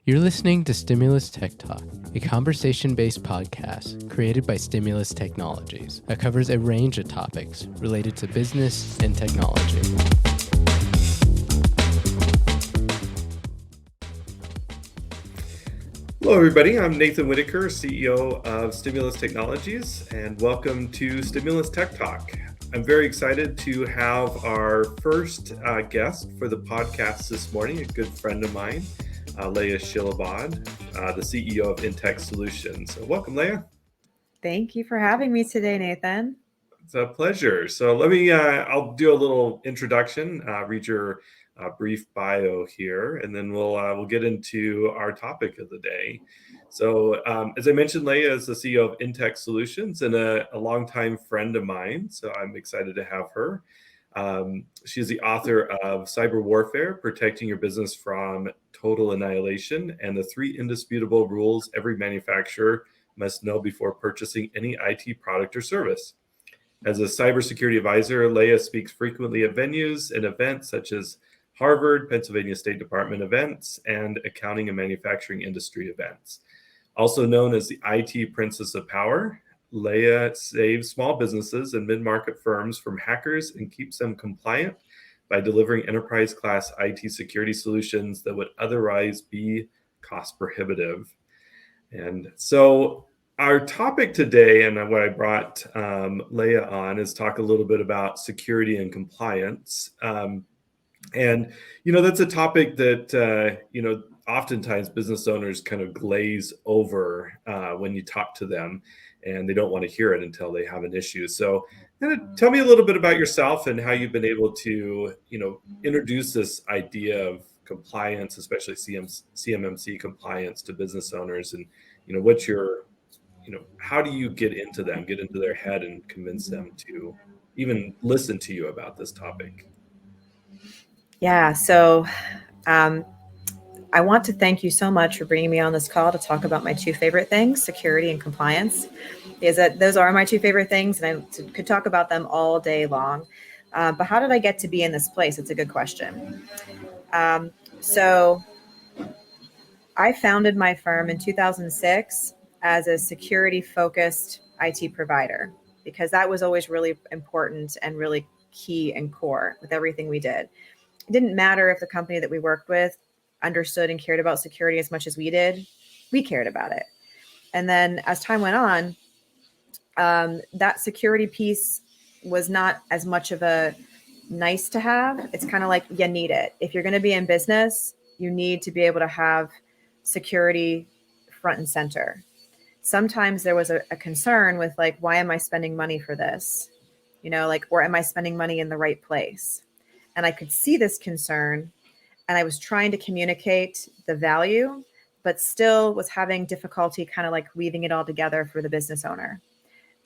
You're listening to Stimulus Tech Talk, a conversation-based podcast created by Stimulus Technologies that covers a range of topics related to business and technology. Hello, everybody. I'm Nathan Whittacre, CEO of Stimulus Technologies, and welcome to Stimulus Tech Talk. I'm very excited to have our first guest for the podcast this morning, a good friend of mine, Leia Shilobod, the CEO of InTech Solutions. So welcome, Leia. Thank you for having me today, Nathan. It's a pleasure. So I'll do a little introduction, read your brief bio here, and then we'll get into our topic of the day. So as I mentioned, Leia is the CEO of InTech Solutions and a longtime friend of mine. So I'm excited to have her. She's the author of Cyber Warfare, Protecting Your Business from Total Annihilation, and the 3 indisputable rules every manufacturer must know before purchasing any IT product or service. As a cybersecurity advisor, Leia speaks frequently at venues and events such as Harvard, Pennsylvania State Department events, and accounting and manufacturing industry events. Also known as the IT Princess of Power, Leia saves small businesses and mid-market firms from hackers and keeps them compliant by delivering enterprise-class IT security solutions that would otherwise be cost prohibitive. And so our topic today, and what I brought Leia on, is talk a little bit about security and compliance. And, that's a topic that, oftentimes business owners kind of glaze over when you talk to them, and they don't want to hear it until they have an issue. So tell me a little bit about yourself and how you've been able to, introduce this idea of compliance, especially CMMC compliance to business owners, and, what's your, how do you get into their head and convince them to even listen to you about this topic? Yeah, so I want to thank you so much for bringing me on this call to talk about my 2 favorite things, security and compliance, because those are my 2 favorite things, and I could talk about them all day long. But how did I get to be in this place? It's a good question. So I founded my firm in 2006 as a security-focused IT provider, because that was always really important and really key and core with everything we did. It didn't matter if the company that we worked with understood and cared about security as much as we did. We cared about it. And then as time went on, that security piece was not as much of a nice to have. It's kind of like you need it. If you're going to be in business, you need to be able to have security front and center. Sometimes there was a concern with why am I spending money for this? Or am I spending money in the right place? And I could see this concern, and I was trying to communicate the value, but still was having difficulty kind of weaving it all together for the business owner.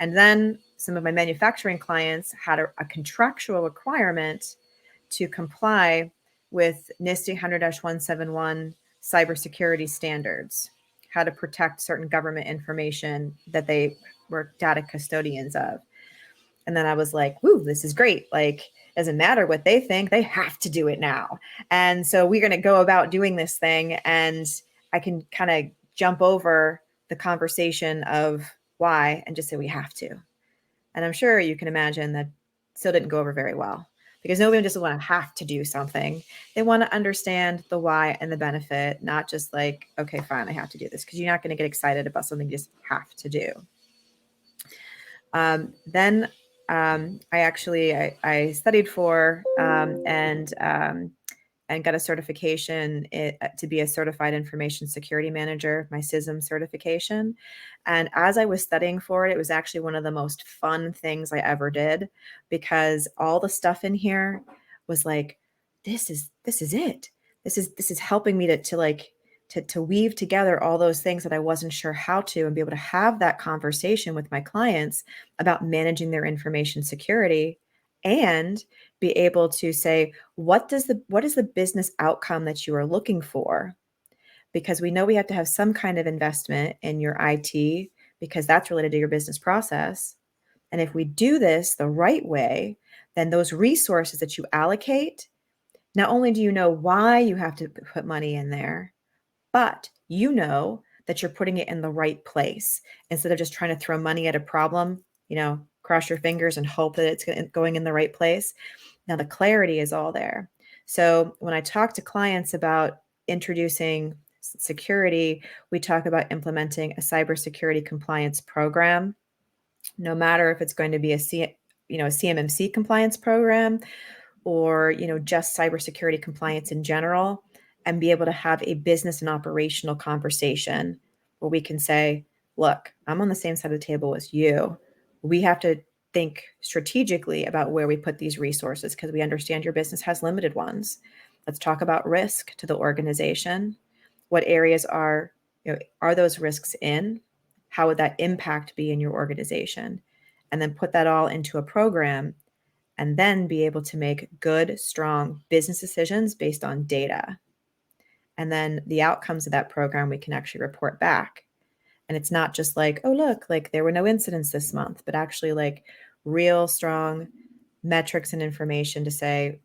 And then some of my manufacturing clients had a contractual requirement to comply with NIST 800-171 cybersecurity standards, how to protect certain government information that they were data custodians of. And then I was like, woo, this is great. Doesn't matter what they think, they have to do it now. And so we're going to go about doing this thing, and I can kind of jump over the conversation of why and just say we have to. And I'm sure you can imagine that still didn't go over very well, because nobody just want to have to do something. They want to understand the why and the benefit, not just okay, fine, I have to do this, because you're not going to get excited about something you just have to do. Then I studied for and got a certification to be a certified information security manager, my CISM certification. And as I was studying for it, it was actually one of the most fun things I ever did, because all the stuff in here was this is it. This is helping me to weave together all those things that I wasn't sure how to, and be able to have that conversation with my clients about managing their information security, and be able to say, what is the business outcome that you are looking for? Because we know we have to have some kind of investment in your IT, because that's related to your business process. And if we do this the right way, then those resources that you allocate, not only do you know why you have to put money in there, but you know that you're putting it in the right place instead of just trying to throw money at a problem, cross your fingers and hope that it's going in the right place. Now the clarity is all there. So when I talk to clients about introducing security, we talk about implementing a cybersecurity compliance program, no matter if it's going to be a CMMC compliance program or just cybersecurity compliance in general, and be able to have a business and operational conversation where we can say, look, I'm on the same side of the table as you. We have to think strategically about where we put these resources because we understand your business has limited ones. Let's talk about risk to the organization. What areas are those risks in? How would that impact be in your organization? And then put that all into a program and then be able to make good, strong business decisions based on data. And then the outcomes of that program, we can actually report back. And it's not just like, oh, look, like there were no incidents this month, but actually like real strong metrics and information to say,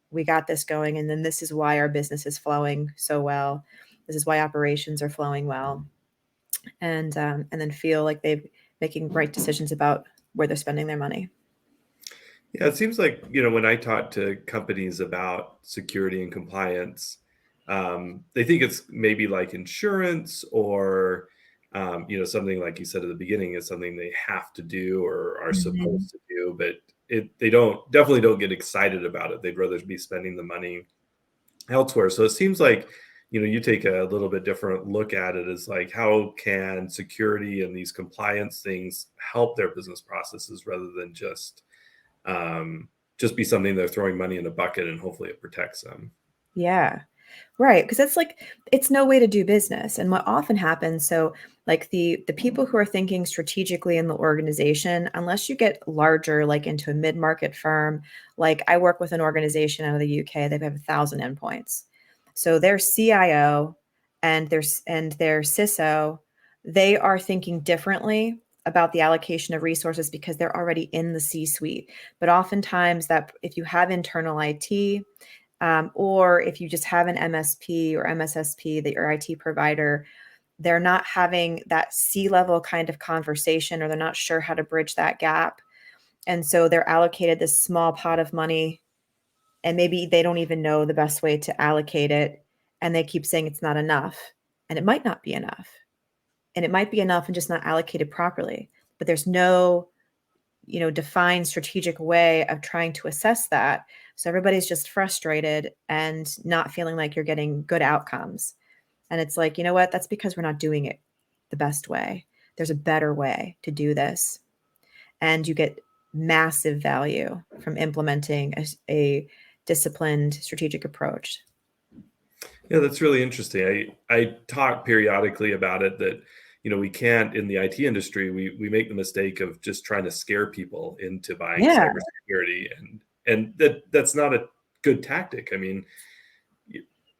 we got this going. And then this is why our business is flowing so well. This is why operations are flowing well. And then feel like they're making right decisions about where they're spending their money. Yeah, it seems like, when I talk to companies about security and compliance, they think it's maybe like insurance or, something like you said at the beginning is something they have to do or are supposed to do, but they definitely don't get excited about it. They'd rather be spending the money elsewhere. So it seems like, you take a little bit different look at it as like, how can security and these compliance things help their business processes rather than just be something they're throwing money in a bucket and hopefully it protects them. Yeah, right. Because it's no way to do business. And what often happens, so like the people who are thinking strategically in the organization, unless you get larger, like into a mid-market firm, like I work with an organization out of the UK, they have 1,000 endpoints. So their CIO and their CISO, they are thinking differently about the allocation of resources because they're already in the C-suite. But oftentimes that if you have internal IT, or if you just have an MSP or MSSP that your IT provider, they're not having that C-level kind of conversation, or they're not sure how to bridge that gap. And so they're allocated this small pot of money, and maybe they don't even know the best way to allocate it. And they keep saying it's not enough, and it might not be enough. And it might be enough and just not allocated properly. But there's no defined strategic way of trying to assess that. So everybody's just frustrated and not feeling like you're getting good outcomes. And it's like, you know what? That's because we're not doing it the best way. There's a better way to do this. And you get massive value from implementing a disciplined strategic approach. Yeah, that's really interesting. I talk periodically about it that, we can't, in the IT industry, we make the mistake of just trying to scare people into buying Yeah. cybersecurity, and that's not a good tactic. I mean,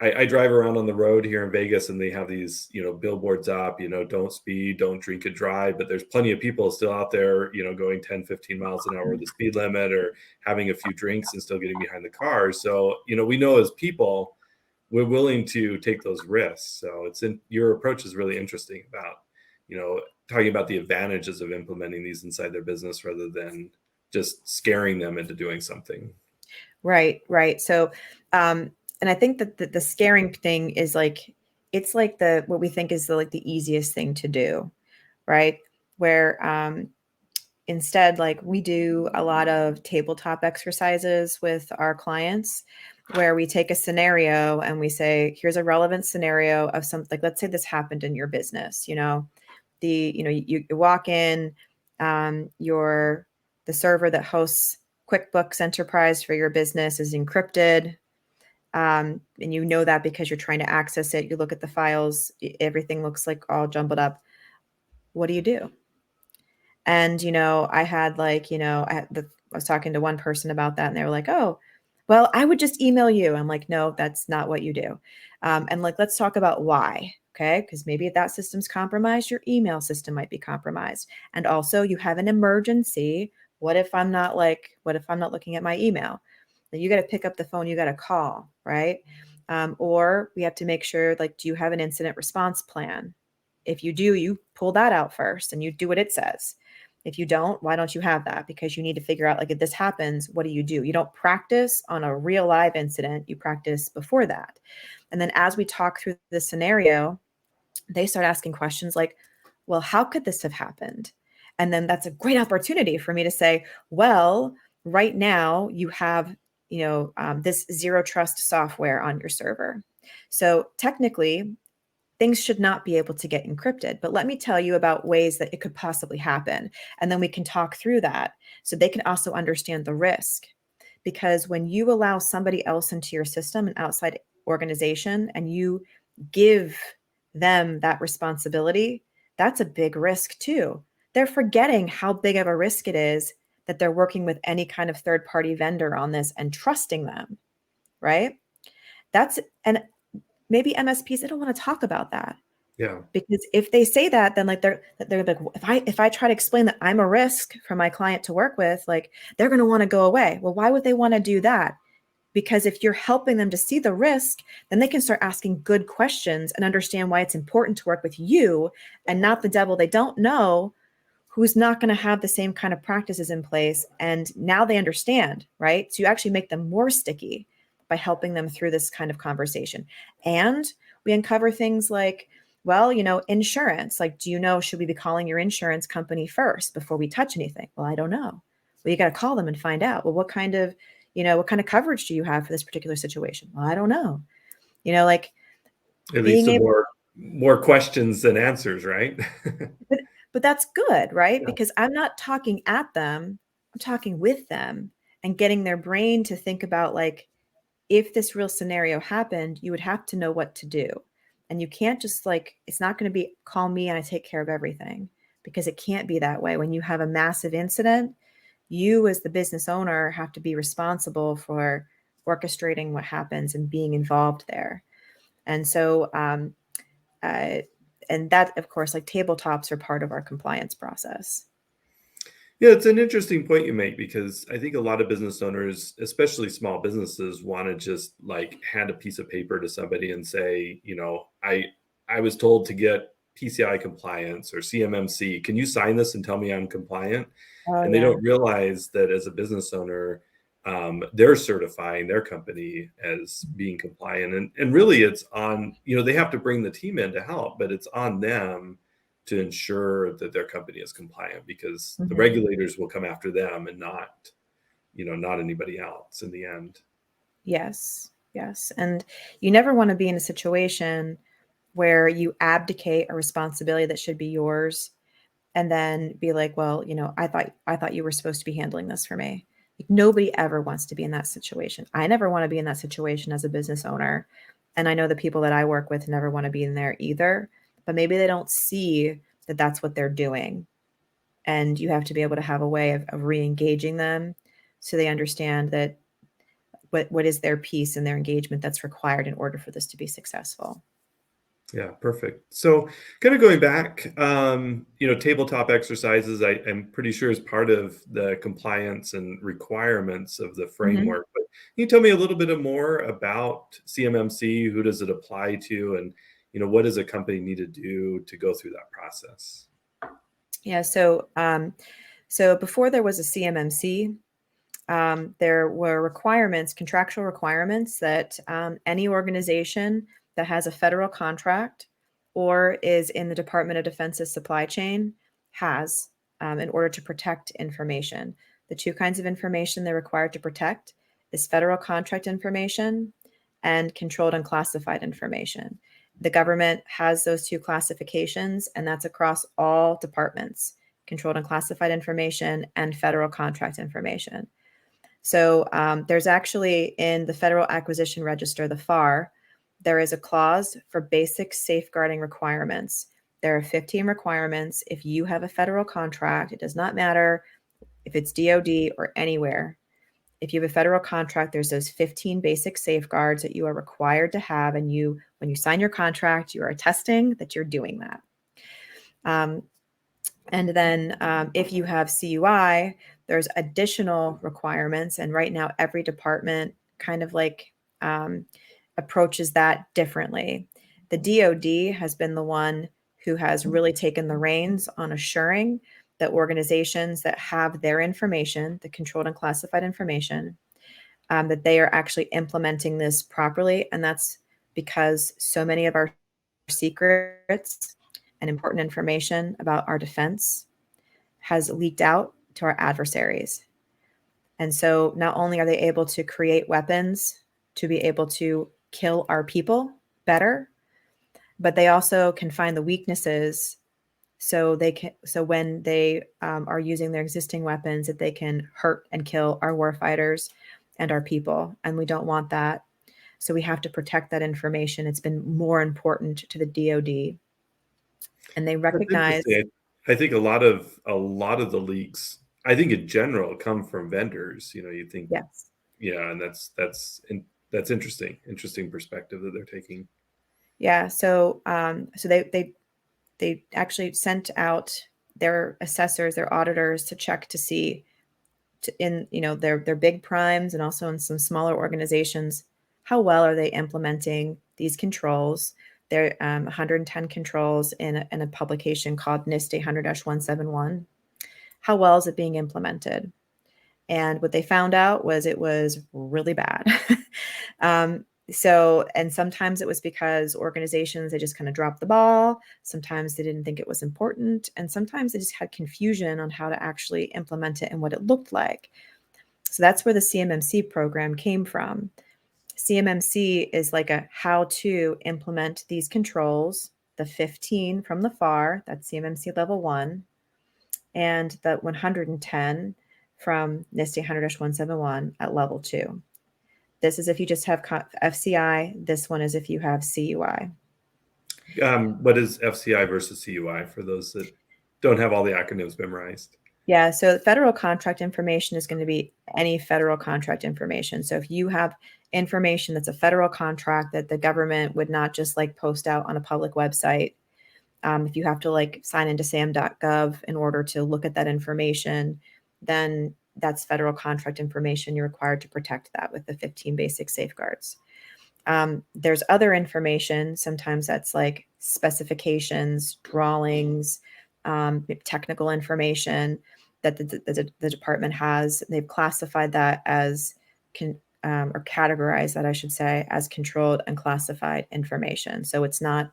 I drive around on the road here in Vegas and they have these, billboards up, don't speed, don't drink and drive, but there's plenty of people still out there, going 10, 15 miles an hour the speed limit, or having a few drinks and still getting behind the car. So, we know as people, we're willing to take those risks. So your approach is really interesting about, talking about the advantages of implementing these inside their business rather than just scaring them into doing something. Right. So, and I think that the scaring thing is like, it's like what we think is the easiest thing to do, right? Where instead, like we do a lot of tabletop exercises with our clients where we take a scenario and we say, here's a relevant scenario of something, like, let's say this happened in your business, you walk in, the server that hosts QuickBooks Enterprise for your business is encrypted. And you know that because you're trying to access it. You look at the files, everything looks like all jumbled up. What do you do? And, I had I was talking to one person about that and they were like, oh, well, I would just email you. I'm like, no, that's not what you do. And let's talk about why. Okay. Because maybe if that system's compromised, your email system might be compromised. And also you have an emergency. What if I'm not looking at my email? Then you got to pick up the phone, you got to call, right? Or we have to make sure, like, do you have an incident response plan? If you do, you pull that out first and you do what it says. If you don't, why don't you have that? Because you need to figure out, like, if this happens, what do? You don't practice on a real live incident. You practice before that. And then as we talk through the scenario, they start asking questions like, well, how could this have happened? And then that's a great opportunity for me to say, well, right now you have, this zero trust software on your server. So technically, things should not be able to get encrypted. But let me tell you about ways that it could possibly happen. And then we can talk through that so they can also understand the risk. Because when you allow somebody else into your system, an outside organization, and you give them that responsibility, that's a big risk too. They're forgetting how big of a risk it is that they're working with any kind of third-party vendor on this and trusting them, right? And maybe MSPs, they don't want to talk about that. Yeah. Because if they say that, then like they're like, if I try to explain that I'm a risk for my client to work with, like, they're going to want to go away. Well, why would they want to do that? Because if you're helping them to see the risk, then they can start asking good questions and understand why it's important to work with you and not the devil they don't know, who's not going to have the same kind of practices in place. And now they understand, right? So you actually make them more sticky by helping them through this kind of conversation. And we uncover things like, well, insurance. Like, do you know, should we be calling your insurance company first before we touch anything? Well, I don't know. Well, you got to call them and find out. Well, what kind of coverage do you have for this particular situation? Well, I don't know. Like, At least more questions than answers, right? but that's good, right? Yeah. Because I'm not talking at them, I'm talking with them and getting their brain to think about, like, if this real scenario happened, you would have to know what to do. And you can't just, like, it's not going to be call me and I take care of everything, because it can't be that way. When you have a massive incident, you as the business owner have to be responsible for orchestrating what happens and being involved there. And so, and that, of course, like, tabletops are part of our compliance process. Yeah, it's an interesting point you make, because I think a lot of business owners, especially small businesses, want to just like hand a piece of paper to somebody and say, I was told to get PCI compliance or CMMC. Can you sign this and tell me I'm compliant? Oh, And they yeah. don't realize that as a business owner, they're certifying their company as being compliant. And really it's on, they have to bring the team in to help, but it's on them to ensure that their company is compliant, because the regulators will come after them and not anybody else in the end. Yes. And you never want to be in a situation where you abdicate a responsibility that should be yours and then be like, well, I thought you were supposed to be handling this for me. Like, nobody ever wants to be in that situation. I never want to be in that situation as a business owner. And I know the people that I work with never want to be in there either, but maybe they don't see that that's what they're doing. And you have to be able to have a way of re-engaging them so they understand that what is their piece and their engagement that's required in order for this to be successful. Yeah, perfect. So kind of going back, tabletop exercises, I'm pretty sure is part of the compliance and requirements of the framework. But can you tell me a little bit more about CMMC? Who does it apply to? And, what does a company need to do to go through that process? Yeah. So before there was a CMMC, there were contractual requirements that any organization that has a federal contract or is in the Department of Defense's supply chain has in order to protect information. The two kinds of information they're required to protect is federal contract information and controlled and classified information. The government has those two classifications, and that's across all departments: controlled and classified information and federal contract information. So there's actually, in the Federal Acquisition Register, the FAR, there is a clause for basic safeguarding requirements. There are 15 requirements. If you have a federal contract, it does not matter if it's DOD or anywhere. If you have a federal contract, there's those 15 basic safeguards that you are required to have. And when you sign your contract, you are attesting that you're doing that. And then if you have CUI, there's additional requirements. And right now, every department kind of like approaches that differently. The DoD has been the one who has really taken the reins on assuring that organizations that have their information, the controlled and classified information, that they are actually implementing this properly. And that's because so many of our secrets and important information about our defense has leaked out to our adversaries. And so not only are they able to create weapons to be able to kill our people better, but they also can find the weaknesses so when they are using their existing weapons, that they can hurt and kill our warfighters and our people. And we don't want that. So we have to protect that information. It's been more important to the DoD. And they That's recognize. interesting. I think a lot of the leaks, I think in general, come from vendors. You think, Yes. yeah, and that's interesting. Interesting perspective that they're taking. Yeah. So they actually sent out their assessors, their auditors, to check to see in their big primes and also in some smaller organizations, how well are they implementing these controls. There are 110 controls in a publication called NIST 800-171. How well is it being implemented? And what they found out was it was really bad. And sometimes it was because organizations, they just kind of dropped the ball. Sometimes they didn't think it was important. And sometimes they just had confusion on how to actually implement it and what it looked like. So that's where the CMMC program came from. CMMC is like a how to implement these controls, the 15 from the FAR, that's CMMC level 1, and the 110 from NIST 800-171 at level 2. This is if you just have FCI. This one is if you have CUI. What is FCI versus CUI for those that don't have all the acronyms memorized? Yeah, so federal contract information is going to be any federal contract information. So if you have information that's a federal contract that the government would not just like post out on a public website, if you have to like sign into sam.gov in order to look at that information, then that's federal contract information. You're required to protect that with the 15 basic safeguards. There's other information. Sometimes that's like specifications, drawings, technical information that the department has. They've classified that as or categorized that, I should say, as controlled and classified information. So it's not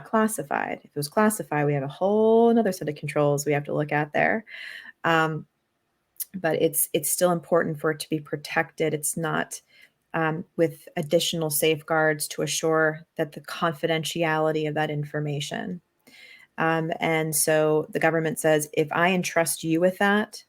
classified. If it was classified, we have a whole another set of controls we have to look at there. But it's still important for it to be protected. It's not with additional safeguards to assure that the confidentiality of that information. And so the government says, if I entrust you with that,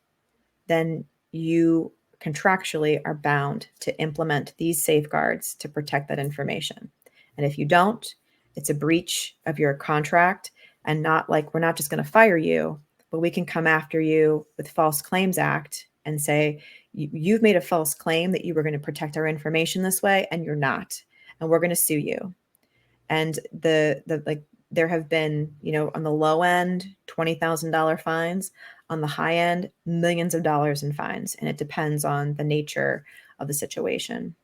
then you contractually are bound to implement these safeguards to protect that information. And if you don't, it's a breach of your contract, and not like, we're not just going to fire you, but we can come after you with False Claims Act and say, you've made a false claim that you were going to protect our information this way, and you're not, and we're going to sue you. And there have been, on the low end, $20,000 fines, on the high end, millions of dollars in fines. And it depends on the nature of the situation.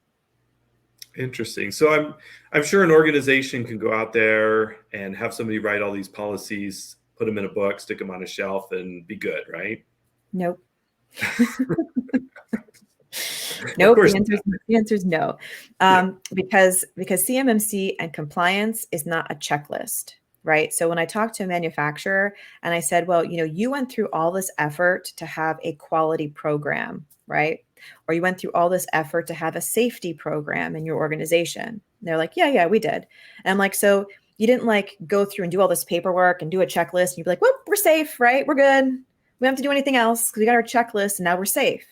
Interesting. So I'm sure an organization can go out there and have somebody write all these policies, put them in a book, stick them on a shelf, and be good, right? Nope. Nope. The answer is no. Because CMMC and compliance is not a checklist, right? So when I talked to a manufacturer and I said, well, you went through all this effort to have a quality program, right? Or you went through all this effort to have a safety program in your organization. And they're like, yeah, we did. And I'm like, so you didn't like go through and do all this paperwork and do a checklist and you'd be like, whoop, we're safe, right? We're good. We don't have to do anything else because we got our checklist and now we're safe.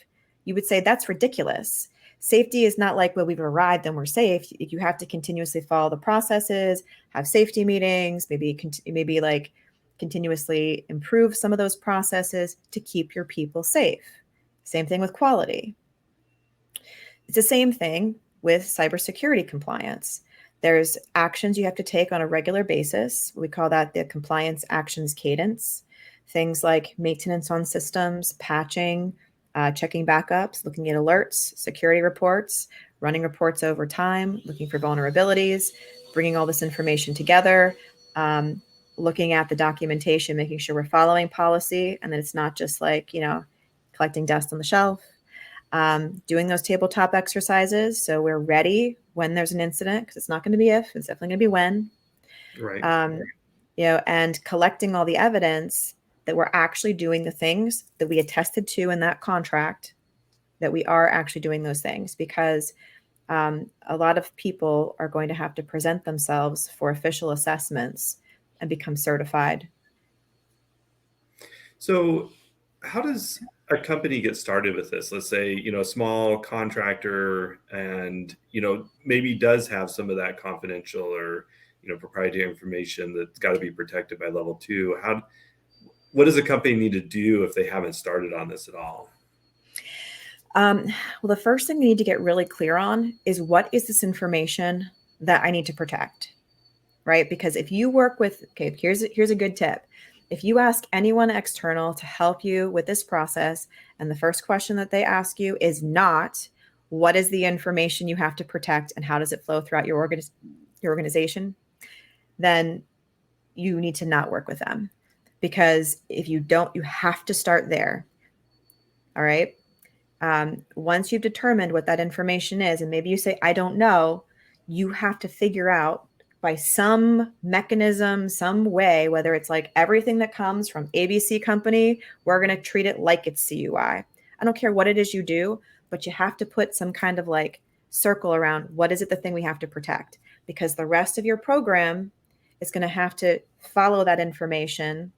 You would say that's ridiculous. Safety is not like, well, we've arrived and we're safe. You have to continuously follow the processes, have safety meetings, maybe like continuously improve some of those processes to keep your people safe. Same thing with quality. It's the same thing with cybersecurity compliance. There's actions you have to take on a regular basis. We call that the compliance actions cadence. Things like maintenance on systems, patching, checking backups, looking at alerts, security reports, running reports over time, looking for vulnerabilities, bringing all this information together, looking at the documentation, making sure we're following policy, and that it's not just like, collecting dust on the shelf. Doing those tabletop exercises so we're ready when there's an incident, because it's not going to be if, it's definitely going to be when. Right. And collecting all the evidence that we're actually doing the things that we attested to in that contract, that we are actually doing those things, because a lot of people are going to have to present themselves for official assessments and become certified. So how does a company get started with this? Let's say, a small contractor and, maybe does have some of that confidential or, proprietary information that's got to be protected by level 2. What does a company need to do if they haven't started on this at all? Well, the first thing we need to get really clear on is, what is this information that I need to protect, right? Because if you work with, here's a good tip. If you ask anyone external to help you with this process, and the first question that they ask you is not, what is the information you have to protect and how does it flow throughout your organization, then you need to not work with them. Because if you don't, you have to start there. All right. Once you've determined what that information is, and maybe you say, I don't know, you have to figure out by some mechanism, some way, whether it's like everything that comes from ABC company, we're going to treat it like it's CUI. I don't care what it is you do, but you have to put some kind of like circle around what is it the thing we have to protect, because the rest of your program is going to have to follow that information,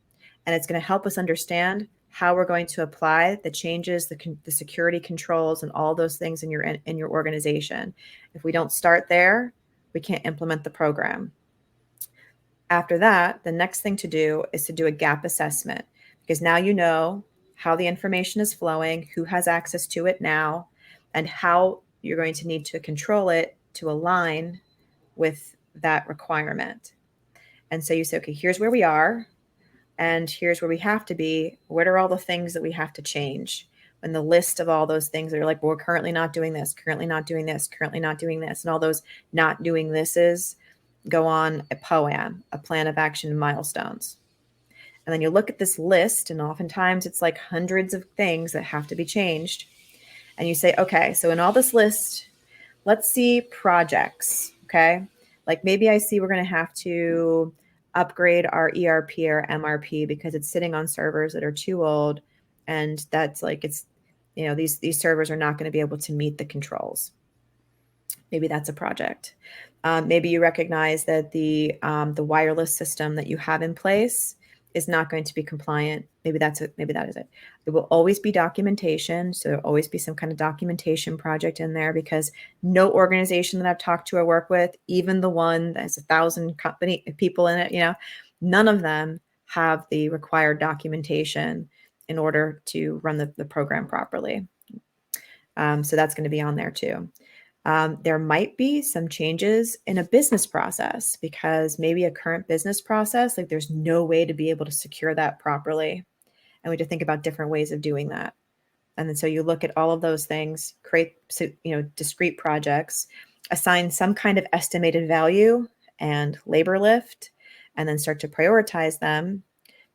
and it's going to help us understand how we're going to apply the changes, the security controls, and all those things in your organization. If we don't start there, we can't implement the program. After that, the next thing to do is to do a gap assessment, because now you know how the information is flowing, who has access to it now, and how you're going to need to control it to align with that requirement. And so you say, okay, here's where we are, and here's where we have to be. What are all the things that we have to change? And the list of all those things that are like, well, we're currently not doing this, currently not doing this, currently not doing this. And all those not doing thises go on a POAM, a plan of action and milestones. And then you look at this list, and oftentimes it's like hundreds of things that have to be changed. And you say, okay, so in all this list, let's see projects, okay? Like maybe I see we're going to have to upgrade our ERP or MRP because it's sitting on servers that are too old. And that's like, it's, these servers are not going to be able to meet the controls. Maybe that's a project. Maybe you recognize that the wireless system that you have in place is not going to be compliant. Maybe that is it. There will always be documentation. So there'll always be some kind of documentation project in there, because no organization that I've talked to or work with, even the one that has 1,000 people in it, none of them have the required documentation in order to run the program properly. So that's going to be on there too. There might be some changes in a business process, because maybe a current business process, like there's no way to be able to secure that properly. And we have to think about different ways of doing that. And then so you look at all of those things, create, discrete projects, assign some kind of estimated value and labor lift, and then start to prioritize them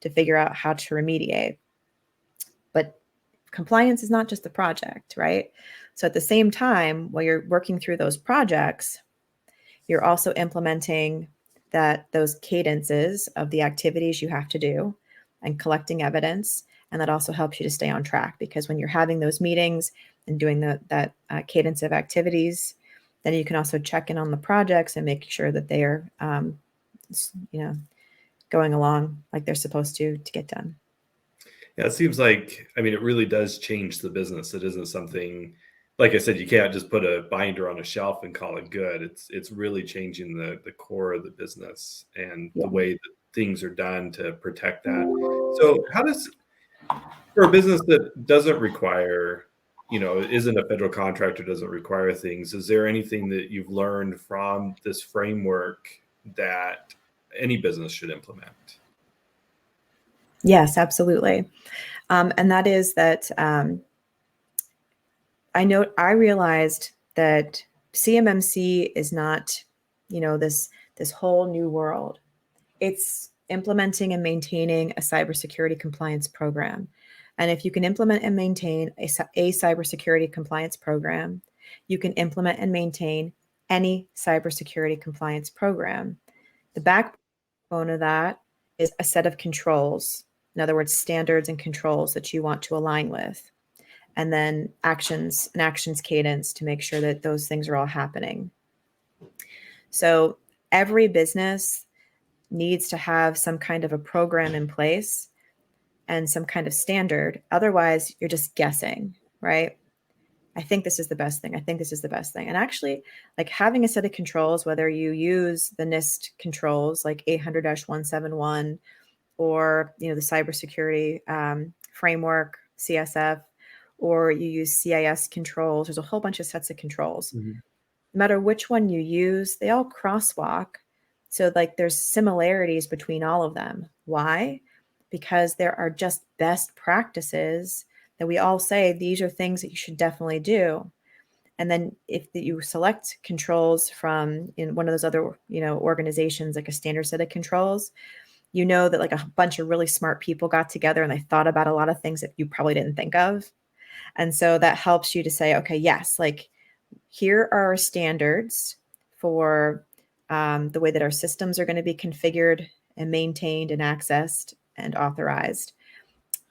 to figure out how to remediate. But compliance is not just the project, right? So at the same time, while you're working through those projects, you're also implementing those cadences of the activities you have to do and collecting evidence. And that also helps you to stay on track, because when you're having those meetings and doing that cadence of activities, then you can also check in on the projects and make sure that they are, going along like they're supposed to get done. Yeah, it seems like, it really does change the business. It isn't something, like I said, you can't just put a binder on a shelf and call it good. It's really changing the core of the business and the way that things are done to protect that. So how does, for a business that doesn't require, isn't a federal contractor, doesn't require things, is there anything that you've learned from this framework that any business should implement? Yes, absolutely. And that is that I realized that CMMC is not, this whole new world. It's implementing and maintaining a cybersecurity compliance program. And if you can implement and maintain a cybersecurity compliance program, you can implement and maintain any cybersecurity compliance program. The backbone of that is a set of controls. In other words, standards and controls that you want to align with. And then actions cadence to make sure that those things are all happening. So every business needs to have some kind of a program in place and some kind of standard. Otherwise, you're just guessing, right? I think this is the best thing. I think this is the best thing. And actually, like having a set of controls, whether you use the NIST controls like 800-171 or the cybersecurity framework, CSF, or you use CIS controls, there's a whole bunch of sets of controls. Mm-hmm. No matter which one you use, they all crosswalk. So like there's similarities between all of them. Why? Because there are just best practices that we all say, these are things that you should definitely do. And then if you select controls from in one of those other, organizations, like a standard set of controls, that like a bunch of really smart people got together and they thought about a lot of things that you probably didn't think of. And so that helps you to say, okay, yes, like here are our standards for the way that our systems are going to be configured and maintained and accessed and authorized.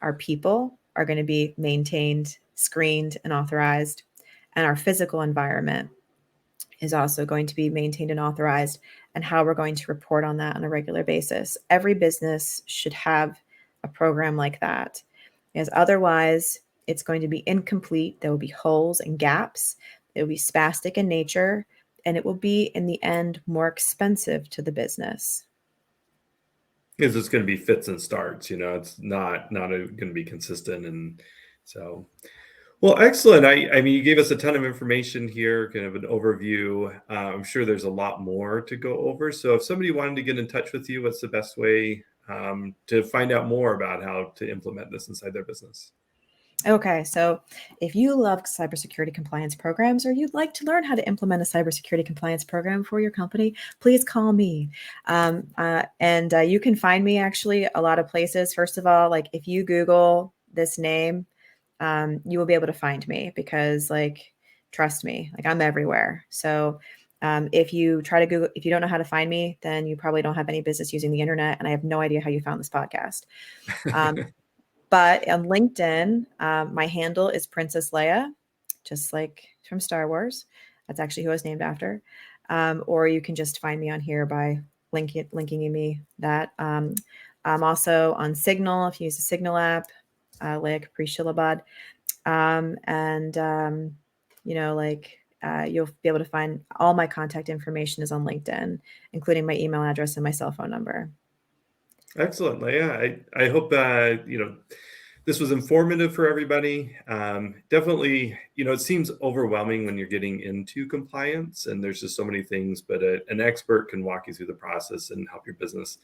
Our people are going to be maintained, screened, and authorized. And our physical environment is also going to be maintained and authorized, and how we're going to report on that on a regular basis. Every business should have a program like that, because otherwise it's going to be incomplete. There will be holes and gaps. It will be spastic in nature, and it will be, in the end, more expensive to the business. Because it's going to be fits and starts, it's not going to be consistent. And so, well, excellent. I mean, you gave us a ton of information here, kind of an overview. I'm sure there's a lot more to go over. So if somebody wanted to get in touch with you, what's the best way to find out more about how to implement this inside their business? Okay, so if you love cybersecurity compliance programs, or you'd like to learn how to implement a cybersecurity compliance program for your company, please call me. And you can find me actually a lot of places. First of all, like if you Google this name, you will be able to find me, because like, trust me, like I'm everywhere. So if you try to Google, if you don't know how to find me, then you probably don't have any business using the internet. And I have no idea how you found this podcast. But on LinkedIn, my handle is Princess Leia, just like from Star Wars. That's actually who I was named after. Or you can just find me on here by linking in me that. I'm also on Signal, if you use the Signal app, Leia Shilobod. You'll be able to find all my contact information is on LinkedIn, including my email address and my cell phone number. Excellent, Leia. I hope this was informative for everybody. Definitely, it seems overwhelming when you're getting into compliance, and there's just so many things. But an expert can walk you through the process and help your business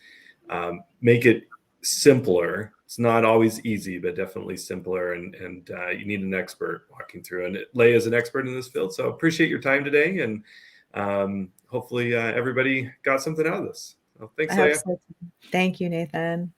make it simpler. It's not always easy, but definitely simpler. And you need an expert walking through. And Leia is an expert in this field, so appreciate your time today. And hopefully, everybody got something out of this. Well, thanks, Leia. Thank you, Nathan.